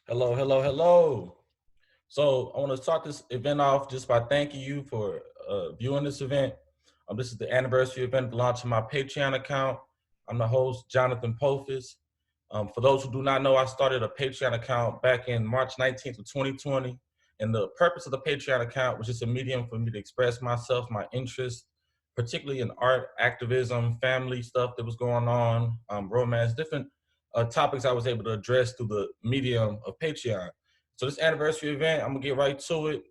Hello, hello, hello. So I want to start this event off just by thanking you for viewing this event. This is the anniversary event, the launch of my Patreon account. I'm the host, Jonathan Pulphus. For those who do not know, I started a Patreon account back in March 19th of 2020. And the purpose of the Patreon account was just a medium for me to express myself, my interests, particularly in art, activism, family stuff that was going on, romance, different topics I was able to address through the medium of Patreon. So this anniversary event, I'm gonna get right to it.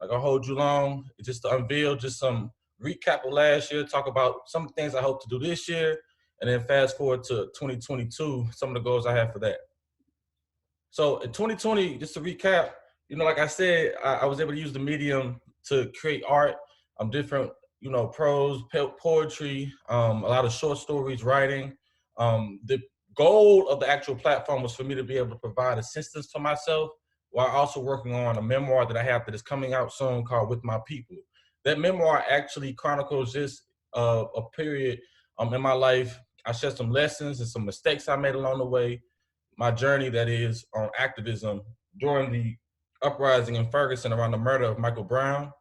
Like I'll hold you long, just to unveil just some recap of last year, talk about some things I hope to do this year, and then fast forward to 2022, some of the goals I have for that. So in 2020, just to recap, like I said, I was able to use the medium to create art, different, prose, poetry, a lot of short stories, writing. The goal of the actual platform was for me to be able to provide assistance to myself while also working on a memoir that I have that is coming out soon called With My People. That memoir actually chronicles just a period in my life. I share some lessons and some mistakes I made along the way, my journey that is on activism during the uprising in Ferguson around the murder of Michael Brown.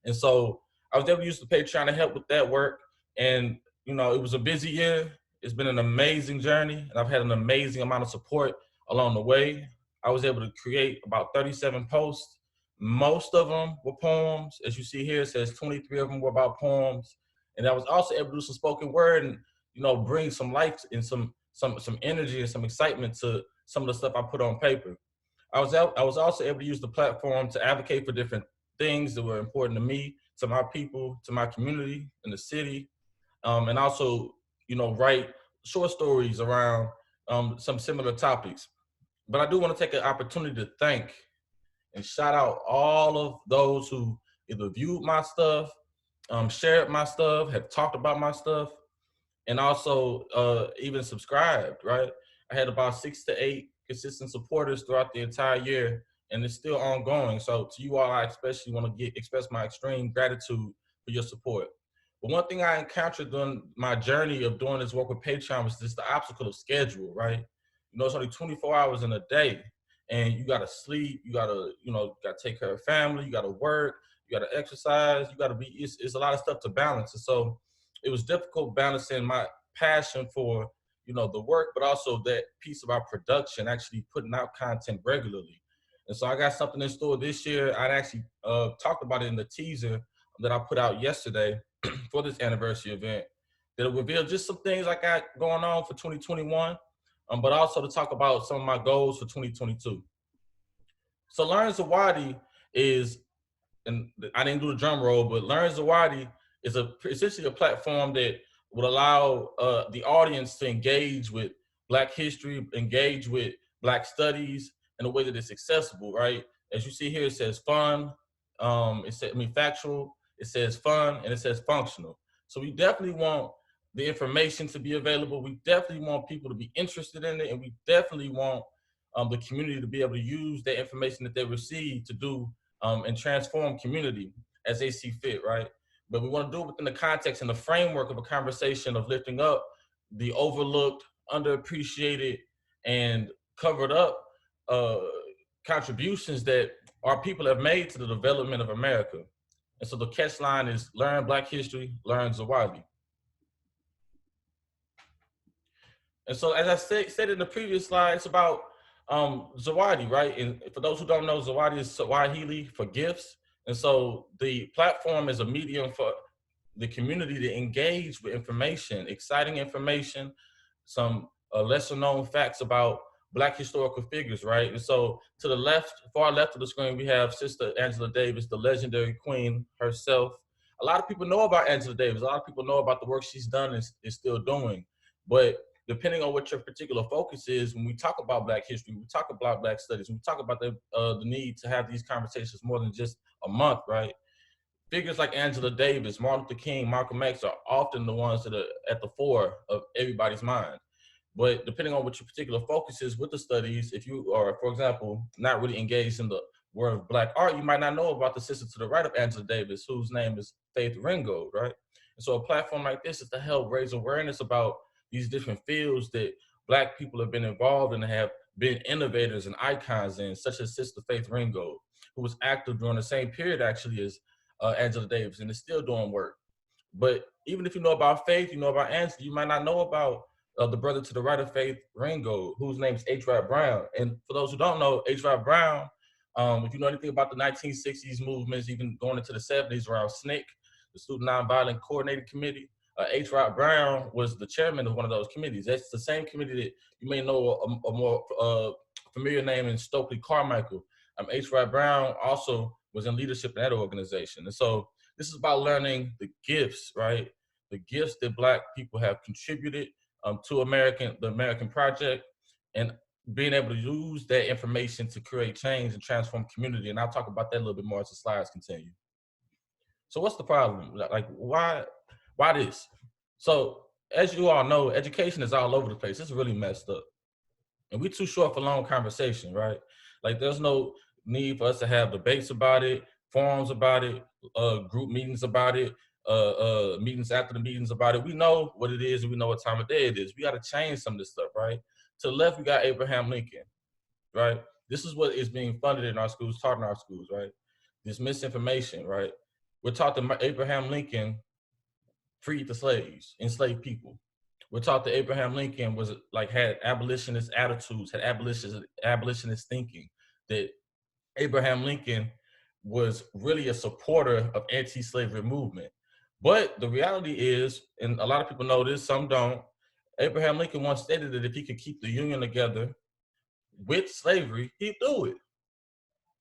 And so I was able to use the Patreon to help with that work. And, it was a busy year. It's been an amazing journey, and I've had an amazing amount of support along the way. I was able to create about 37 posts. Most of them were poems. As you see here, it says 23 of them were about poems. And I was also able to do some spoken word and, bring some life and some energy and some excitement to some of the stuff I put on paper. I was also able to use the platform to advocate for different things that were important to me, to my people, to my community in the city, and also, write short stories around some similar topics. But I do want to take an opportunity to thank and shout out all of those who either viewed my stuff, shared my stuff, have talked about my stuff, and also even subscribed, right? I had about 6 to 8 consistent supporters throughout the entire year, and it's still ongoing. So to you all, I especially want to express my extreme gratitude for your support. But one thing I encountered during my journey of doing this work with Patreon was just the obstacle of schedule, right? It's only 24 hours in a day, and you gotta sleep, you gotta, gotta take care of family, you gotta work, you gotta exercise, you gotta be. It's a lot of stuff to balance, and so it was difficult balancing my passion for the work, but also that piece of our production, actually putting out content regularly. And so I got something in store this year. I'd actually talked about it in the teaser that I put out yesterday for this anniversary event, that will reveal just some things I got going on for 2021, but also to talk about some of my goals for 2022. So Learn Zawadi is, and I didn't do the drum roll, but Learn Zawadi is essentially a platform that would allow the audience to engage with Black history, engage with Black studies in a way that is accessible, right? As you see here, it says fun, factual, it says fun, and it says functional. So we definitely want the information to be available. We definitely want people to be interested in it, and we definitely want the community to be able to use the information that they receive to do and transform community as they see fit, right? But we want to do it within the context and the framework of a conversation of lifting up the overlooked, underappreciated, and covered up uh, contributions that our people have made to the development of America. And so the catch line is learn Black history, learn Zawadi. And so, as I said in the previous slide, it's about Zawadi, right? And for those who don't know, Zawadi is Swahili for gifts. And so the platform is a medium for the community to engage with information, exciting information, some lesser known facts about Black historical figures, right? And so to the left, far left of the screen, we have Sister Angela Davis, the legendary queen herself. A lot of people know about Angela Davis. A lot of people know about the work she's done and is still doing. But depending on what your particular focus is, when we talk about Black history, we talk about Black studies, we talk about the need to have these conversations more than just a month, right? Figures like Angela Davis, Martin Luther King, Malcolm X are often the ones that are at the fore of everybody's mind. But depending on what your particular focus is with the studies, if you are, for example, not really engaged in the world of Black art, you might not know about the sister to the right of Angela Davis, whose name is Faith Ringgold, right? And so a platform like this is to help raise awareness about these different fields that Black people have been involved and have been innovators and icons in, such as Sister Faith Ringgold, who was active during the same period actually as Angela Davis and is still doing work. But even if you know about Faith, you know about Angela, you might not know about the brother to the right of Faith, Ringo, whose name is H. Rap Brown. And for those who don't know, H. Rap Brown, if you know anything about the 1960s movements, even going into the 70s around SNCC, the Student Nonviolent Coordinating Committee, H. Rap Brown was the chairman of one of those committees. That's the same committee that you may know a more familiar name in Stokely Carmichael. H. Rap Brown also was in leadership in that organization. And so this is about learning the gifts, right? The gifts that Black people have contributed to the American project, and being able to use that information to create change and transform community. And I'll talk about that a little bit more as the slides continue. So what's the problem? Like, why this? So as you all know, education is all over the place. It's really messed up. And we're too short for long conversation, right? Like, there's no need for us to have debates about it, forums about it, group meetings about it, meetings after the meetings about it. We know what it is and we know what time of day it is. We got to change some of this stuff, right? To the left, we got Abraham Lincoln, right? This is what is being funded in our schools, taught in our schools, right? This misinformation, right? We're taught that Abraham Lincoln freed the slaves, enslaved people. We're taught that Abraham Lincoln was like had abolitionist attitudes, had abolitionist thinking, that Abraham Lincoln was really a supporter of anti-slavery movement. But the reality is, and a lot of people know this, some don't, Abraham Lincoln once stated that if he could keep the Union together with slavery, he'd do it.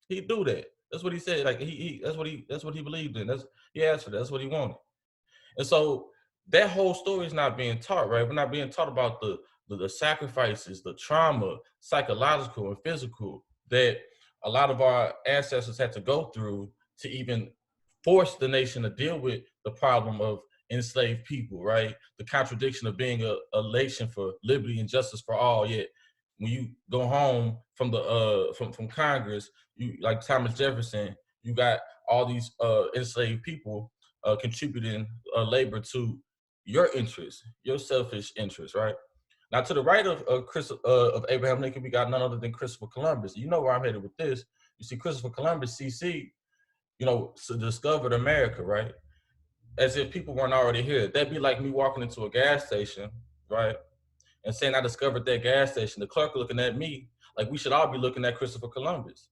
He'd do that. That's what he said. Like that's what he believed in. He asked for that. That's what he wanted. And so that whole story is not being taught, right? We're not being taught about the sacrifices, the trauma, psychological and physical, that a lot of our ancestors had to go through to even force the nation to deal with the problem of enslaved people, right? The contradiction of being a nation for liberty and justice for all, yet when you go home from the from Congress, you like Thomas Jefferson, you got all these enslaved people contributing labor to your interests, your selfish interests, right? Now, to the right of Abraham Lincoln, we got none other than Christopher Columbus. You know where I'm headed with this. You see, Christopher Columbus, CC, discovered America, right? As if people weren't already here. That'd be like me walking into a gas station, right? And saying I discovered that gas station. The clerk looking at me like we should all be looking at Christopher Columbus.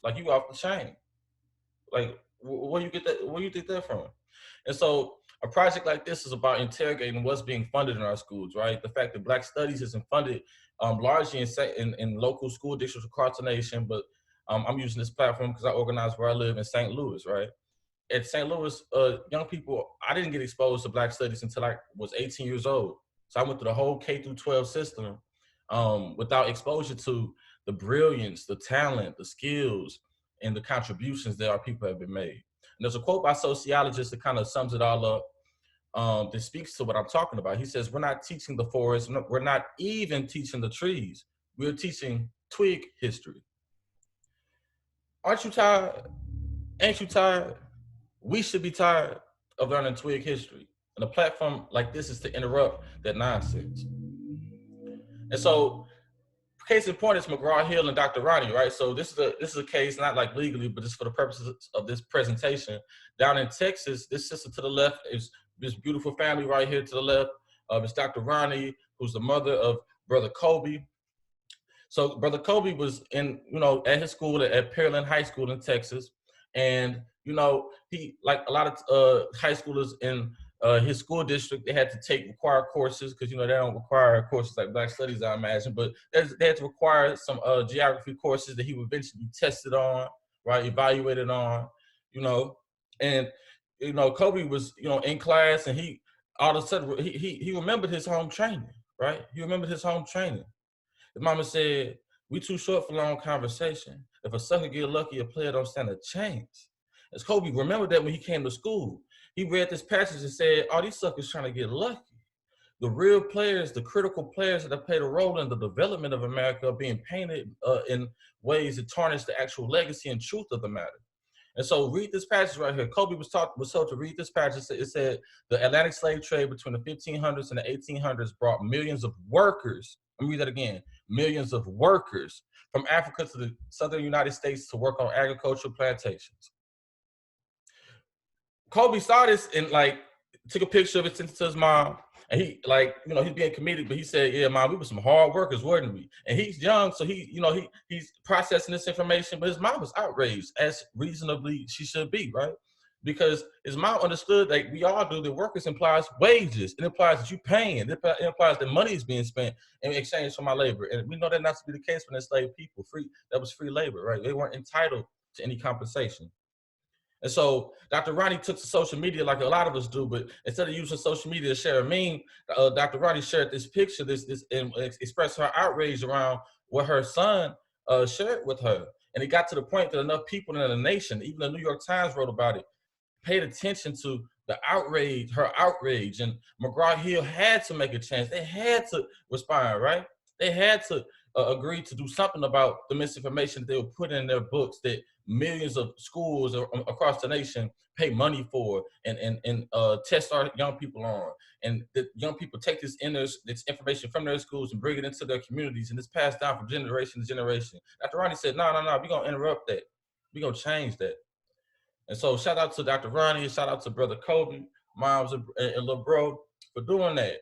Like, you off the chain. Like, where you get that? Where you think that from? And so a project like this is about interrogating what's being funded in our schools, right? The fact that Black Studies isn't funded largely in local school districts across the nation, but I'm using this platform because I organize where I live in St. Louis, right? At St. Louis, young people, I didn't get exposed to Black Studies until I was 18 years old. So I went through the whole K through 12 system without exposure to the brilliance, the talent, the skills, and the contributions that our people have been made. And there's a quote by sociologists that kind of sums it all up, that speaks to what I'm talking about. He says, we're not teaching the forest, we're not even teaching the trees, we're teaching twig history. Aren't you tired? Ain't you tired? We should be tired of learning twig history. And a platform like this is to interrupt that nonsense. And so, case in point is McGraw-Hill and Dr. Ronnie, right? So this is a case, not like legally, but just for the purposes of this presentation. Down in Texas, this sister to the left is this beautiful family right here to the left. It's Dr. Ronnie, who's the mother of Brother Kobe. So Brother Kobe was at his school at Pearland High School in Texas. And, he, like a lot of high schoolers in his school district, they had to take required courses because, they don't require courses like Black Studies, I imagine, but they had to require some geography courses that he would eventually be tested on, right, evaluated on, and, Kobe was, in class, and he, all of a sudden, he remembered his home training, right? He remembered his home training. His mama said, we too short for long conversation. If a sucker get lucky, a player don't stand a chance. As Kobe remembered that when he came to school, he read this passage and said, all these suckers trying to get lucky. The real players, the critical players that have played a role in the development of America are being painted in ways that tarnish the actual legacy and truth of the matter. And so read this passage right here. Kobe was told to read this passage. It said the Atlantic slave trade between the 1500s and the 1800s brought millions of workers. Let me read that again. Millions of workers from Africa to the southern United States to work on agricultural plantations. Kobe saw this and like took a picture of it, sent it to his mom. And he like, he's being comedic, but he said, yeah, mom, we were some hard workers, weren't we? And he's young, so he's processing this information, but his mom was outraged, as reasonably she should be, right? Because his mom understood, like we all do, that workers implies wages. It implies that you're paying. It implies that money is being spent in exchange for my labor. And we know that not to be the case when enslaved people. That was free labor, right? They weren't entitled to any compensation. And so Dr. Ronnie took to social media like a lot of us do, but instead of using social media to share a meme, Dr. Ronnie shared this picture, and expressed her outrage around what her son shared with her. And it got to the point that enough people in the nation, even the New York Times wrote about it, paid attention to her outrage. And McGraw-Hill had to make a change. They had to respond, right? They had to agree to do something about the misinformation that they were putting in their books that millions of schools across the nation pay money for and test our young people on. And the young people take this information from their schools and bring it into their communities, and it's passed down from generation to generation. Dr. Ronnie said, no, we're going to interrupt that. We're going to change that. And so shout out to Dr. Ronnie, shout out to Brother Kobe, moms and little bro for doing that.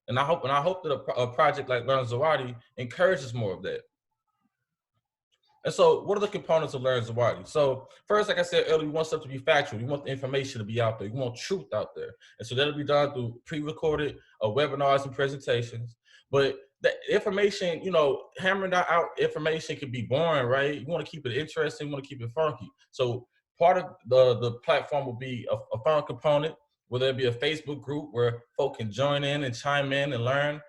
And I hope that a project like Learn Zawadi encourages more of that. And so what are the components of Learn Zawadi? So first, like I said earlier, we want stuff to be factual. We want the information to be out there. We want truth out there. And so that'll be done through pre-recorded webinars and presentations. But the information, hammering out information can be boring, right? You want to keep it interesting. You want to keep it funky. So part of the platform will be a fun component, where there'll be a Facebook group where folk can join in and chime in and learn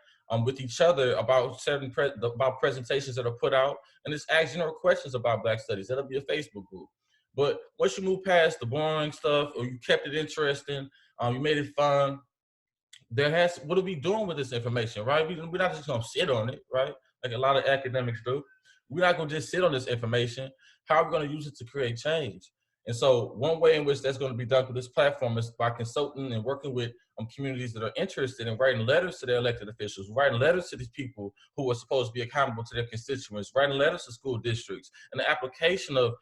with each other about about presentations that are put out, and just ask general questions about Black Studies. That'll be a Facebook group. But once you move past the boring stuff, or you kept it interesting, you made it fun, what are we doing with this information, right? We're not just gonna sit on it, right? Like a lot of academics do. We're not gonna just sit on this information. How are we gonna use it to create change? And so one way in which that's going to be done through this platform is by consulting and working with communities that are interested in writing letters to their elected officials, writing letters to these people who are supposed to be accountable to their constituents, writing letters to school districts, and the application of,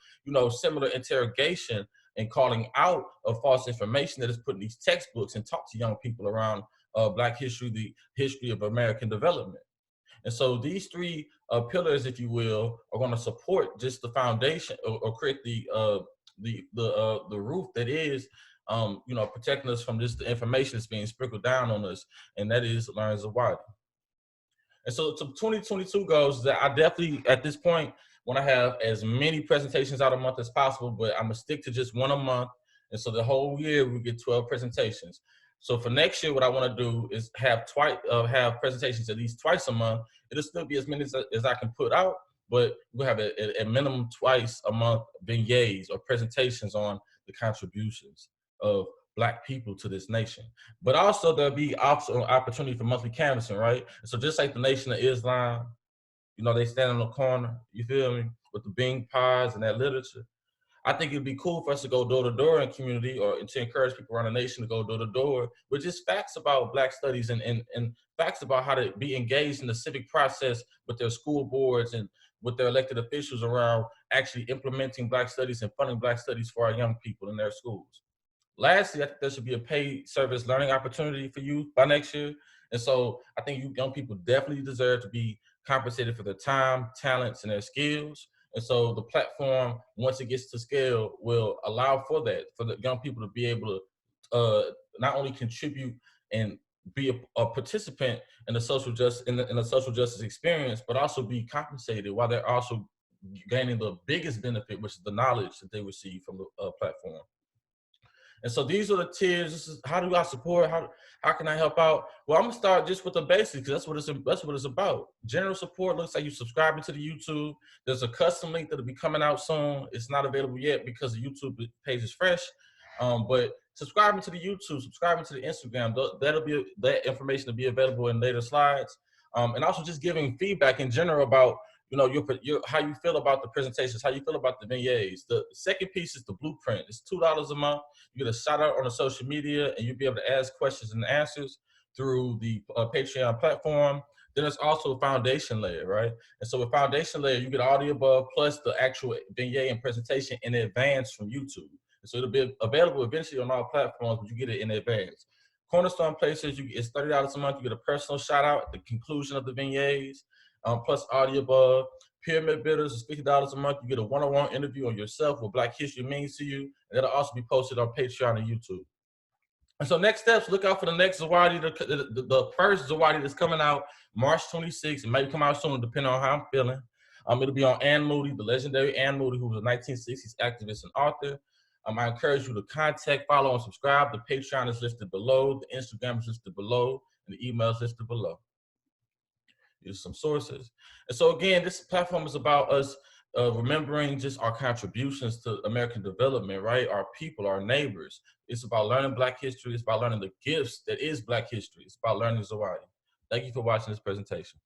similar interrogation and calling out of false information that is put in these textbooks and taught to young people around Black history, the history of American development. And so these three pillars, if you will, are going to support just the foundation or create the roof that is, protecting us from just the information that's being sprinkled down on us, and that is Learn Zawadi. And so to 2022 goals, that I definitely, at this point, want to have as many presentations out a month as possible, but I'm going to stick to just one a month. And so the whole year we get 12 presentations. So for next year, what I want to do is have presentations at least twice a month. It'll still be as many as I can put out, but we'll have a minimum twice a month vignettes or presentations on the contributions of Black people to this nation. But also there'll be also an opportunity for monthly canvassing, right? So just like the Nation of Islam, they stand on the corner, you feel me, with the Bing pies and that literature. I think it'd be cool for us to go door to door in community, or to encourage people around the nation to go door to door with just facts about Black studies and facts about how to be engaged in the civic process with their school boards and with their elected officials around actually implementing Black studies and funding Black studies for our young people in their schools. Lastly, I think there should be a paid service learning opportunity for you by next year. And so I think you young people definitely deserve to be compensated for their time, talents, and their skills. And so the platform, once it gets to scale, will allow for that, for the young people to be able to not only contribute and be a participant in the social justice experience, but also be compensated while they're also gaining the biggest benefit, which is the knowledge that they receive from the platform. And so these are the tiers. This is, how do I support? How can I help out? Well, I'm gonna start just with the basics, because that's what it's about. General support looks like you subscribing to the YouTube. There's a custom link that'll be coming out soon. It's not available yet because the YouTube page is fresh. But subscribing to the YouTube, subscribing to the Instagram, that information will be available in later slides. And also just giving feedback in general about how you feel about the presentations, how you feel about the beignets. The second piece is the blueprint. It's $2 a month. You get a shout out on the social media, and you'll be able to ask questions and answers through the Patreon platform. Then there's also a foundation layer, right? And so with foundation layer, you get all the above plus the actual beignet and presentation in advance from YouTube. And so it'll be available eventually on all platforms, but you get it in advance. Cornerstone places, it's $30 a month. You get a personal shout out at the conclusion of the beignets, plus all the above. Pyramid Builders is $50 a month. You get a one-on-one interview on yourself, what Black history means to you, and that'll also be posted on Patreon and YouTube. And so next steps, look out for the next Zawadi, the first Zawadi that's coming out March 26th. It might come out soon, depending on how I'm feeling. It'll be on Ann Moody, the legendary Ann Moody, who was a 1960s activist and author. I encourage you to contact, follow, and subscribe. The Patreon is listed below. The Instagram is listed below. And the email is listed below. Here's some sources. And so again, this platform is about us remembering just our contributions to American development, right? Our people, our neighbors. It's about learning Black history. It's about learning the gifts that is Black history. It's about learning Zawadi. Thank you for watching this presentation.